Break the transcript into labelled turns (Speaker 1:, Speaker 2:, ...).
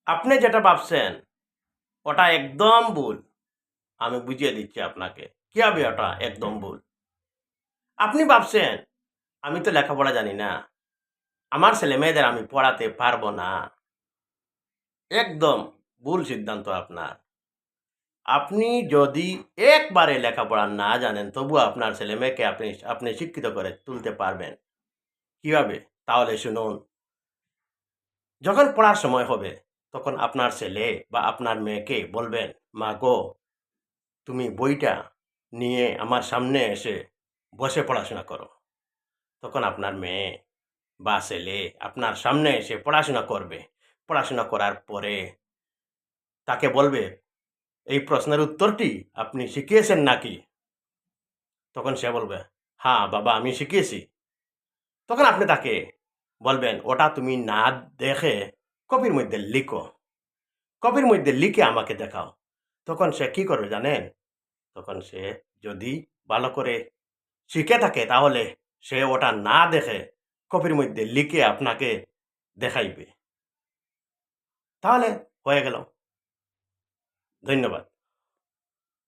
Speaker 1: আপনি যেটা ভাবছেন ওটা একদম ভুল। আমি বুঝিয়ে দিচ্ছি আপনাকে। কিভাবে ওটা একদম ভুল। আপনি ভাবছেন আমি তো লেখাপড়া জানি না। আমার ছেলেমেয়েদের আমি পড়াতে পারবো না। একদম ভুল সিদ্ধান্ত আপনার। আপনি যদি একবারে লেখাপড়া না জানেন তবুও আপনার ছেলেমেয়েকে আপনি শিক্ষিত করে তুলতে পারবেন। কিভাবে? তাহলে শুনুন। যখন পড়ার সময় হবে তখন আপনার ছেলে বা আপনার মেয়েকে বলবেন, "মা গো, তুমি বইটা নিয়ে আমার সামনে এসে বসে পড়াশোনা করো।" তখন আপনার মেয়ে বা ছেলে আপনার সামনে এসে পড়াশোনা করবে। পড়াশোনা করার পরে তাকে বলবে, "এই প্রশ্নের উত্তরটি আপনি শিখিয়েছেন নাকি?" তখন সে বলবে, "হ্যাঁ বাবা, আমি শিখিয়েছি।" তখন আপনি তাকে বলবেন, "ওটা তুমি না দেখে কপির মধ্যে লিখো। কপির মধ্যে লিখে আমাকে দেখাও।" তখন সে কি করবে জানেন? তখন সে যদি ভালো করে শিখে থাকে তাহলে সে ওটা না দেখে কপির মধ্যে লিখে আপনাকে দেখাইবে। তাহলে হয়ে গেল। ধন্যবাদ।